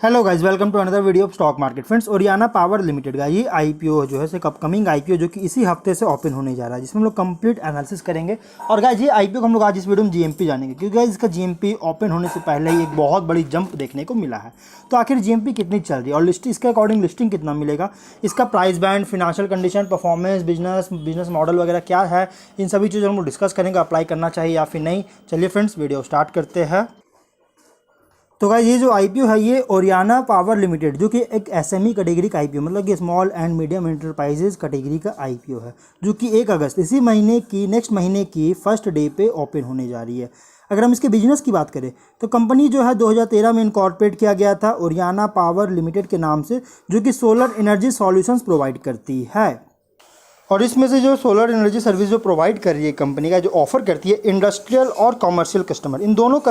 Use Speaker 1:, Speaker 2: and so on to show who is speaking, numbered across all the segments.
Speaker 1: Hello guys, welcome to another video of stock market friends. Oriana power limited का ये IPO जो है upcoming IPO जो कि इसी हफ्ते से ओपन होने जा रहा है, जिसमें हम लोग कंप्लीट एनालिसिस करेंगे। और गाइस ये आईपीओ को हम लोग आज इस वीडियो में जीएमपी जानेंगे, क्योंकि गाइस इसका जीएमपी ओपन होने से पहले ही एक बहुत बड़ी जंप देखने को मिला है। तो आखिर जीएमपी कितनी चल रही है और लिस्टिंग इसके अकॉर्डिंग लिस्टिंग कितना मिलेगा, इसका price band, financial condition, performance, business model वगैरह क्या है, इन सभी चीज़ों हम लोग डिस्कस करेंगे। अप्लाई करना चाहिए या फिर नहीं। चलिए फ्रेंड्स, वीडियो स्टार्ट करते हैं। तो गाइस ये जो आईपीओ है ये ओरियाना पावर लिमिटेड, जो कि एक एसएमई कैटेगरी का आईपीओ, मतलब कि small and medium enterprises category का आईपीओ है, जो कि 1 अगस्त इसी महीने की नेक्स्ट महीने की फर्स्ट डे पे ओपन होने जा रही है। अगर हम इसके बिजनेस की बात करें तो कंपनी जो है 2013 में इनकॉर्पोरेट किया गया था ओरियाना पावर लिमिटेड के नाम से, जो कि सोलर एनर्जी सॉल्यूशंस प्रोवाइड करती है। और इसमें से जो सोलर एनर्जी सर्विस जो प्रोवाइड कर रही है कंपनी का, जो ऑफर करती है इंडस्ट्रियल और कमर्शियल कस्टमर, इन दोनों के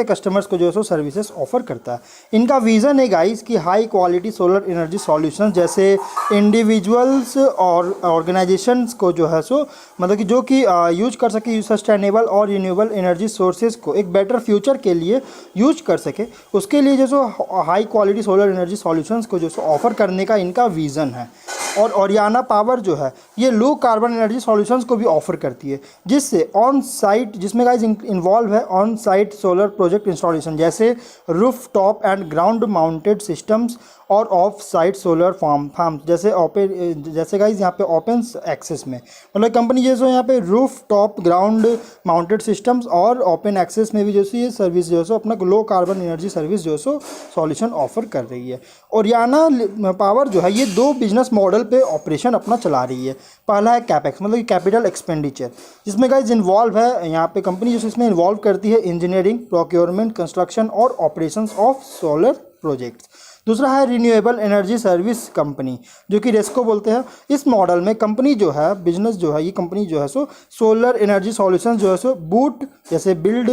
Speaker 1: कस्टमर्स को जो सो सर्विसेज ऑफर करता है। इनका विज़न है गाइस कि high quality solar energy solutions जैसे इंडिविजुअल्स और ऑर्गेनाइजेशंस को जो है सो मतलब कि जो कि यूज कर सके सस्टेनेबल और रिन्यूएबल एनर्जी सोर्सेज को एक बेटर फ्यूचर के लिए यूज कर सके, उसके लिए जो so high quality solar energy solutions को जो सो ऑफर करने का इनका विज़न है। और ओरियाना पावर जो है ये लो कार्बन एनर्जी सॉल्यूशंस को भी ऑफर करती है, जिससे ऑन साइट, जिसमें गाइस इन्वॉल्व है on site solar project installation जैसे roof top and ground mounted systems और ऑफ साइट सोलर फार्म जैसे गाइस यहाँ पे ओपन एक्सेस में, मतलब कंपनी जैसे यहाँ पे roof top ground mounted systems और ओपन एक्सेस में भी जैसे ये सर्विस जो है अपना लो कार्बन एनर्जी सर्विस जो है सॉल्यूशन ऑफर कर रही है। ओरियाना पावर जो है ये 2 बिजनेस मॉडल पे ऑपरेशन अपना चला रही है। पहला है कैपेक्स, मतलब कि कैपिटल एक्सपेंडिचर, जिसमें गाइस इन्वॉल्व है यहाँ पे कंपनी जो इसमें इन्वॉल्व करती है इंजीनियरिंग, प्रोक्योरमेंट, कंस्ट्रक्शन और ऑपरेशंस ऑफ सोलर प्रोजेक्ट्स। दूसरा है रिन्यूएबल एनर्जी सर्विस कंपनी, जो कि रेस्को बोलते हैं। इस मॉडल में कंपनी जो है बिजनेस जो है ये कंपनी जो है सोलर एनर्जी सॉल्यूशंस जो है बूट जैसे बिल्ड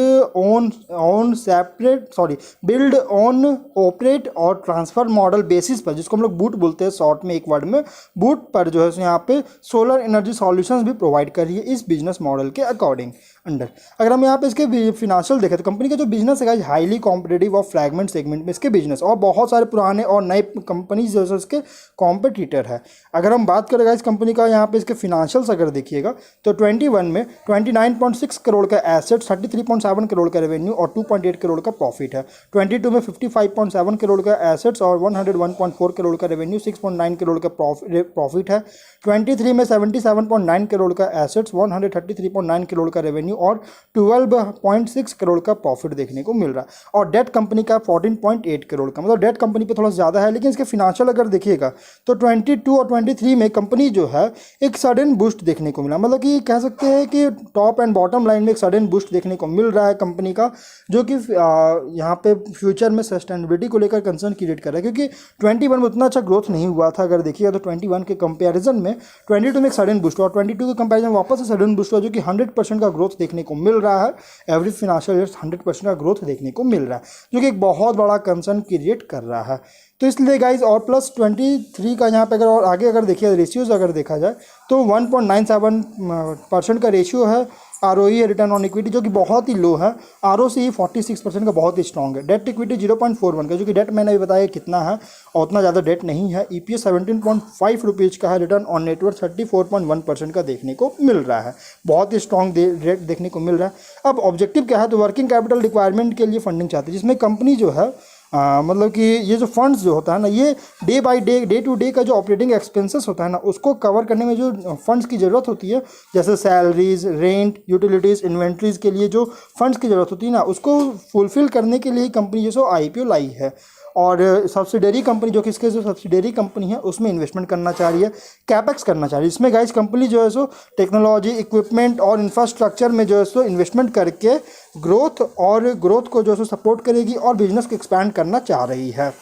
Speaker 1: ऑन ऑपरेट और ट्रांसफर मॉडल बेसिस पर, जिसको हम लोग बूट बोलते हैं शॉर्ट में, एक वर्ड में बूट पर जो है यहाँ पे सोलर एनर्जी सॉल्यूशंस भी प्रोवाइड कर रही है इस बिजनेस मॉडल के अकॉर्डिंग अंडर। अगर हम यहाँ पे इसके फिनेंशियल देखें तो कंपनी का जो बिजनेस है हाईली कॉम्पिटेटिव और फ्रैगमेंट सेगमेंट में इसके बिजनेस, और बहुत सारे पुराने और नए कंपनीज जो है इसके कॉम्पिटिटर है। अगर हम बात करें इस कंपनी का यहाँ पे इसके फिनेंशियल्स अगर देखिएगा तो 21 में 29.6 करोड़ का एसेट, 33.7 करोड़ का रेवेन्यू और 2.8 करोड़ का प्रॉफिट है। 22 में 55.7 करोड़ का एसेट्स और 101.4 करोड़ का रेवेन्यू, 6.9 करोड़ का प्रॉफिट है। 23 में 77.9 करोड़ का एसेट्स, 133.9 करोड़ का रेवेन्यू और 12.6 करोड़ का प्रॉफिट देखने को मिल रहा है। और डेट कंपनी का 14.8 करोड़ का, मतलब डेट कंपनी पे थोड़ा ज़्यादा है, लेकिन इसके फिनेंशियल अगर देखिएगा तो 22 और 23 में कंपनी जो है एक सडन बूस्ट देखने को मिला, मतलब कि कह सकते हैं कि टॉप एंड बॉटम लाइन में एक सडन बूस्ट देखने को मिल रहा है कंपनी का, जो कि यहाँ पे फ्यूचर में सस्टेनेबिलिटी को लेकर कंसर्न क्रिएट कर रहा है, क्योंकि 21 में उतना अच्छा ग्रोथ नहीं हुआ था। अगर देखिएगा तो 21 के कंपेरिजन में 22 में एक सडन बूस्ट और 22 के कंपेरिजन वापस से सडन बूस्ट हुआ, जो कि 100% का ग्रोथ देखने को मिल रहा है। एवरेज फिनेंशियल ईयर 100% का ग्रोथ देखने को मिल रहा है, जो कि एक बहुत बड़ा कंसर्न क्रिएट कर रहा है। तो इसलिए गाइज और प्लस 23 का यहाँ पे अगर और आगे अगर देखिए रेशियोज अगर देखा जाए तो 1.97% का रेशियो है। आरओई है, रिटर्न ऑन इक्विटी, जो कि बहुत ही लो है। आरओसी 46% का बहुत ही स्ट्रॉन्ग है। डेट इक्विटी 0.41 का, जो कि डेट मैंने अभी बताया कितना है और उतना ज़्यादा डेट नहीं है। ईपीएस 17.5 रुपीज़ का है। रिटर्न ऑन नेटवर्थ 34.1% का देखने को मिल रहा है। बहुत ही स्ट्रॉन्ग रेट देखने को मिल रहा है। अब ऑब्जेक्टिव क्या है, तो वर्किंग कैपिटल रिक्वायरमेंट के लिए फंडिंग चाहती है, जिसमें कंपनी जो है मतलब कि ये जो फंड्स जो होता है ना, ये day by day to day का जो ऑपरेटिंग एक्सपेंसेस होता है ना, उसको कवर करने में जो फंड्स की ज़रूरत होती है, जैसे सैलरीज, रेंट, यूटिलिटीज़, इन्वेंट्रीज़ के लिए जो फंड्स की ज़रूरत होती है ना, उसको फुलफिल करने के लिए कंपनी जो आईपीओ लाई है। और सब्सिडरी कंपनी, जो कि इसके जो सब्सिडरी कंपनी है उसमें इन्वेस्टमेंट करना चाह रही है, कैपेक्स करना चाह रही है। इसमें गाइस कंपनी जो है टेक्नोलॉजी, इक्विपमेंट और इंफ्रास्ट्रक्चर में जो है इन्वेस्टमेंट करके ग्रोथ को जो है सपोर्ट करेगी और बिजनेस को एक्सपैंड करना चाह रही है।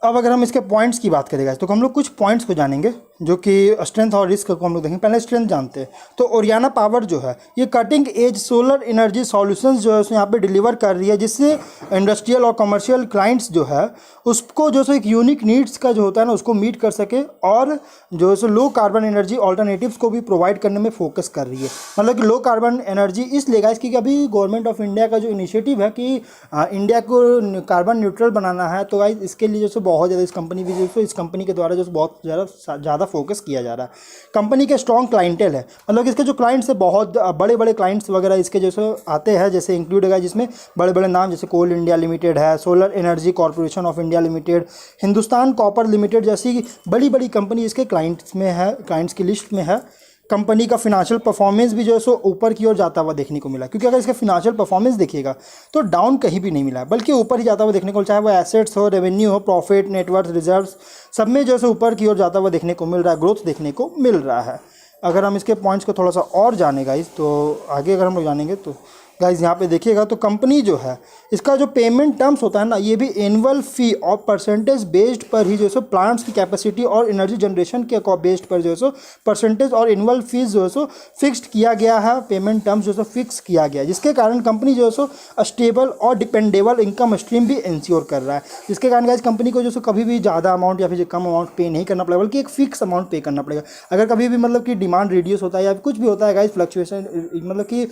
Speaker 1: अब अगर हम इसके पॉइंट्स की बात करें गाइस तो हम लोग कुछ पॉइंट्स को जानेंगे। जो कि स्ट्रेंथ और रिस्क को हम लोग देखेंगे। पहले स्ट्रेंथ जानते हैं। तो ओरियाना पावर जो है ये cutting edge solar energy solutions जो है उसमें यहाँ पे डिलीवर कर रही है, जिससे इंडस्ट्रियल और कमर्शियल क्लाइंट्स जो है उसको जो है एक यूनिक नीड्स का जो होता है ना उसको मीट कर सके, और जो है लो कार्बन एनर्जी ऑल्टरनेटिव्स को भी प्रोवाइड करने में फोकस कर रही है। मतलब कि लो कार्बन एनर्जी इसलिए गाइस क्योंकि अभी गवर्नमेंट ऑफ इंडिया का जो इनिशिएटिव है कि इंडिया को कार्बन न्यूट्रल बनाना है, तो गाइस इसके लिए जो बहुत ज़्यादा इस कंपनी भी जो इस कंपनी के द्वारा जो बहुत ज़्यादा फोकस किया जा रहा है। कंपनी के स्ट्रॉन्ग क्लाइंटेल है, मतलब इसके जो क्लाइंट्स है बहुत बड़े बड़े क्लाइंट्स वगैरह इसके जैसे आते हैं, जैसे इंक्लूड है जिसमें बड़े बड़े नाम जैसे कोल इंडिया लिमिटेड है, solar energy corporation of India limited, Hindustan copper limited जैसी बड़ी बड़ी कंपनी इसके क्लाइंट्स में है, क्लाइंट्स की लिस्ट में है। कंपनी का फिनेंशियल परफॉर्मेंस भी जो है सो ऊपर की ओर जाता हुआ देखने को मिला, क्योंकि अगर इसका फिनेंशियल परफॉर्मेंस देखिएगा तो डाउन कहीं भी नहीं मिला है, बल्कि ऊपर ही जाता हुआ देखने को, चाहे वो एसेट्स हो, रेवेन्यू हो, प्रॉफिट, नेटवर्थ, रिजर्व्स, सब में जो है ऊपर की ओर जाता हुआ देखने को मिल रहा है, ग्रोथ देखने को मिल रहा है। अगर हम इसके पॉइंट्स को थोड़ा सा और जाने गाइस, तो आगे अगर हम लोग जानेंगे तो गाइज यहाँ पे देखिएगा तो कंपनी जो है इसका जो पेमेंट टर्म्स होता है ना, ये भी एनुअल फी और परसेंटेज बेस्ड पर ही जो है सो प्लांट्स की कैपेसिटी और एनर्जी जनरेशन के बेस्ड पर जो है सो परसेंटेज और एनुअल फीस जो है सो फिक्स्ड किया गया है, पेमेंट टर्म्स जो है सो फिक्स किया गया है, जिसके कारण कंपनी जो है सो स्टेबल और डिपेंडेबल इनकम स्ट्रीम भी इंश्योर कर रहा है, जिसके कारण गाइज कंपनी को जो सो कभी भी ज़्यादा अमाउंट या फिर कम अमाउंट पे नहीं करना पड़ेगा, बल्कि एक फिक्स अमाउंट पे करना पड़ेगा। अगर कभी भी मतलब कि डिमांड रिड्यूस होता है या कुछ भी होता है गाइज, फ्लक्चुएशन मतलब कि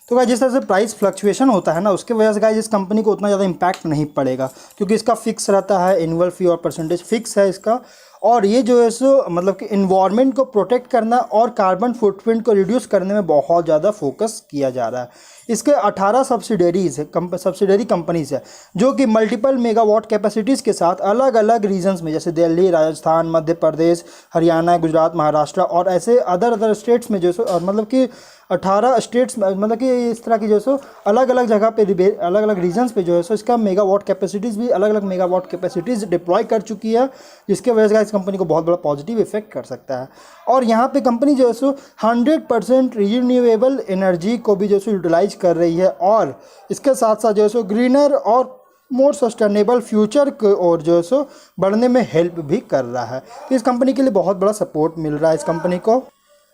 Speaker 1: तो गाइस जिस तरह से प्राइस फ्लक्चुएशन होता है ना, उसके वजह से गाइस इस कंपनी को उतना ज़्यादा इम्पैक्ट नहीं पड़ेगा, क्योंकि इसका फिक्स रहता है, एनुअल फी और परसेंटेज फिक्स है इसका। और ये जो है सो मतलब कि इन्वायरमेंट को प्रोटेक्ट करना और कार्बन फुटप्रिंट को रिड्यूस करने में बहुत ज़्यादा फोकस किया जा रहा है। इसके 18 सब्सिडरी कंपनीज है, जो कि मल्टीपल मेगावाट कैपेसिटीज़ के साथ अलग अलग रीजन्स में, जैसे दिल्ली, राजस्थान, मध्य प्रदेश, हरियाणा, गुजरात, महाराष्ट्र और ऐसे अदर स्टेट्स में जो सो मतलब कि 18 स्टेट्स मतलब कि इस तरह की जो सो अलग अलग जगह पे अलग अलग रीजन्स पे जो है सो इसका मेगावाट कैपेसिटीज़ भी अलग अलग मेगावाट कैपेसिटीज़ डिप्लॉय कर चुकी है, जिसके वजह से इस कंपनी को बहुत बड़ा पॉजिटिव इफेक्ट कर सकता है। और यहाँ पे कंपनी जो है सो 100% रिन्यूएबल एनर्जी को भी जो है सो यूटिलाइज कर रही है, और इसके साथ साथ जो है सो ग्रीनर और मोर सस्टेनेबल फ्यूचर की ओर जो है सो बढ़ने में हेल्प भी कर रहा है। तो इस कंपनी के लिए बहुत बड़ा सपोर्ट मिल रहा है इस कंपनी को।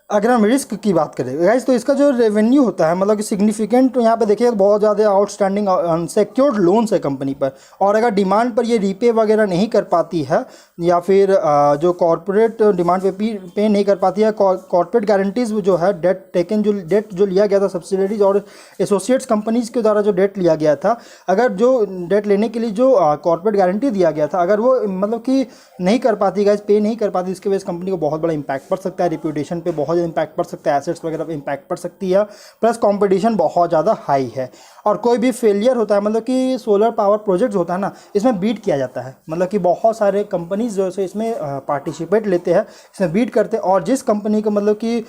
Speaker 1: अगर हम रिस्क की बात करें गाइस, तो इसका जो रेवेन्यू होता है मतलब कि सिग्निफिकेंट, तो यहाँ पे देखिए बहुत ज़्यादा आउटस्टैंडिंग अनसेक्योर्ड लोन्स है कंपनी पर, और अगर डिमांड पर ये रीपे वगैरह नहीं कर पाती है या फिर जो कॉर्पोरेट डिमांड पे नहीं कर पाती है, कॉर्पोरेट गारंटीज जो है डेट जो लिया गया था सब्सिडरीज और एसोसिएट्स कंपनीज के द्वारा जो डेट लिया गया था, अगर जो डेट लेने के लिए जो कॉर्पोरेट गारंटी दिया गया था, अगर वो मतलब कि नहीं कर पाती गाइस, पे नहीं कर पाती, इसके वजह से कंपनी को बहुत बड़ा इंपैक्ट पड़ सकता है, रेप्यूटेशन पे बहुत इम्पैक्ट पड़ सकता है, एसेट्स वगैरह पे इम्पैक्ट पड़ सकती है, प्लस कंपटीशन बहुत ज़्यादा हाई है। और कोई भी फेलियर होता है, मतलब कि सोलर पावर प्रोजेक्ट्स होता है ना, इसमें बीट किया जाता है, मतलब कि बहुत सारे कंपनीज जो है इसमें पार्टिसिपेट लेते हैं, इसमें बीट करते हैं, और जिस कंपनी को मतलब कि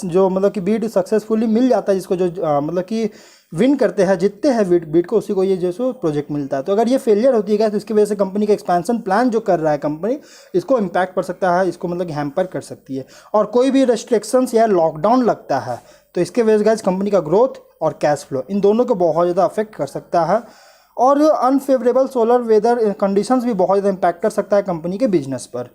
Speaker 1: जो मतलब कि बीट सक्सेसफुली मिल जाता है, जिसको जो मतलब कि विन करते हैं, जीतते हैं बीट को, उसी को ये जैसे प्रोजेक्ट मिलता है। तो अगर ये फेलियर होती है तो इसकी वजह से कंपनी का एक्सपेंशन प्लान जो कर रहा है कंपनी, इसको इम्पैक्ट पड़ सकता है, इसको मतलब कि हैम्पर कर सकती है। और कोई भी रेस्ट्रिक्शंस या लॉकडाउन लगता है तो इसके वजह से गाइस कंपनी का ग्रोथ और कैश फ्लो, इन दोनों को बहुत ज़्यादा अफेक्ट कर सकता है। और अनफेवरेबल सोलर वेदर कंडीशंस भी बहुत ज़्यादा इम्पैक्ट कर सकता है कंपनी के बिजनेस पर।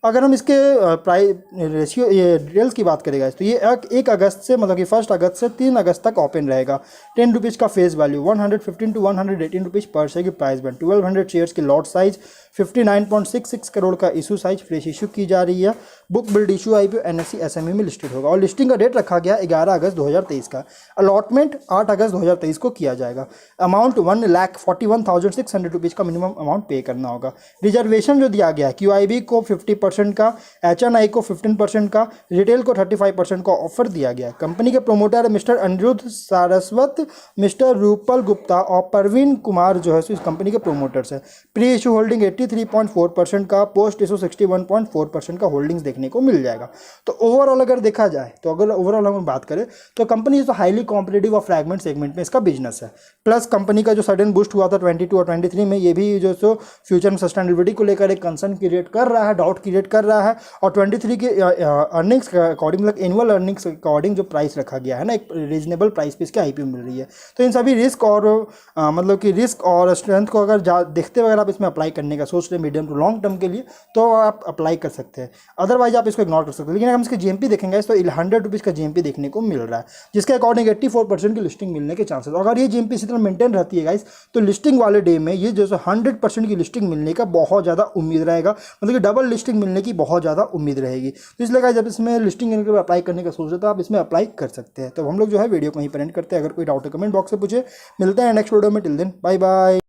Speaker 1: अगर हम इसके प्राइस रेशियो ये डिटेल्स की बात करेगा तो ये 1 अगस्त से मतलब कि 1 अगस्त से 3 अगस्त तक ओपन रहेगा। 10 रुपीज़ का फेस वैल्यू, 115 टू 118 रुपीज़ पर शेयर की प्राइस बैंड, 1200 शेयर्स की लॉट साइज, 59.66 करोड़ का इशू साइज, फ्रेश इशू की जा रही है। Book build issue IPO NSE SME में लिस्टेड होगा, और लिस्टिंग का डेट रखा गया 11 अगस्त 2023 का। अलॉटमेंट 8 अगस्त 2023 को किया जाएगा। अमाउंट 1,41,600 रुपीज़ का मिनिमम अमाउंट पे करना होगा। रिजर्वेशन जो दिया गया है, QIB को 50% का, HNI को 15% का, रिटेल को 35% का ऑफर दिया गया। कंपनी के promoter mister Anirudh Saraswat, mister Rupal Gupta और परवीन कुमार जो है इस कंपनी के प्रोमोटर्स है। प्री इशू होल्डिंग 83.4% का, पोस्ट इशू 61.4% का होल्डिंग्स देखने को मिल जाएगा। तो ओवरऑल अगर देखा जाए, तो अगर ओवरऑल हम बात करें तो कंपनी जो हाईली कॉम्पिटिटिव और फ्रैगमेंट सेगमेंट में इसका बिजनेस है। प्लस कंपनी का जो सडन बूस्ट हुआ था 22 और 23 में, ये भी जो सो फ्यूचर में सस्टेनेबिलिटी को लेकर एक कंसर्न क्रिएट कर रहा है, डाउट क्रिएट जनरेट कर रहा है और 23 के अर्निंग्स के अकॉर्डिंग, मतलब एनुअल अर्निंग्स के अकॉर्डिंग जो प्राइस रखा गया है ना, एक रीजनेबल प्राइस पे इसकी आईपीओ मिल रही है। तो इन सभी रिस्क और मतलब कि रिस्क और स्ट्रेंथ को अगर देखते हुए अगर आप इसमें अप्लाई करने का सोच रहे हैं मीडियम टू लॉन्ग टर्म के लिए, तो आप अप्लाई कर सकते हैं, अदरवाइज आप इसको इग्नोर कर सकते हैं। लेकिन अगर हम इसके जीएमपी देखेंगे तो 100 रुपीज़ का जीएमपी देखने को मिल रहा है, जिसके अकॉर्डिंग 84% की लिस्टिंग मिलने के चांसेस। अगर ये जीएमपी इसी तरह मेंटेन रहती है गाइस, तो लिस्टिंग वाले डे में ये जो 100% की लिस्टिंग मिलने का बहुत ज़्यादा उम्मीद रहेगा, मतलब कि डबल लिस्टिंग मिलने की बहुत ज़्यादा उम्मीद रहेगी। तो इसलिए गाइस जब इसमें लिस्टिंग अप्लाई करने का सोच रहे तो आप इसमें अप्लाई कर सकते हैं। तो हम लोग जो है वीडियो को यहीं पर एंड करते हैं। अगर कोई डाउट है कमेंट बॉक्स में पूछे। मिलते हैं नेक्स्ट वीडियो में, टिल देन बाय बाय।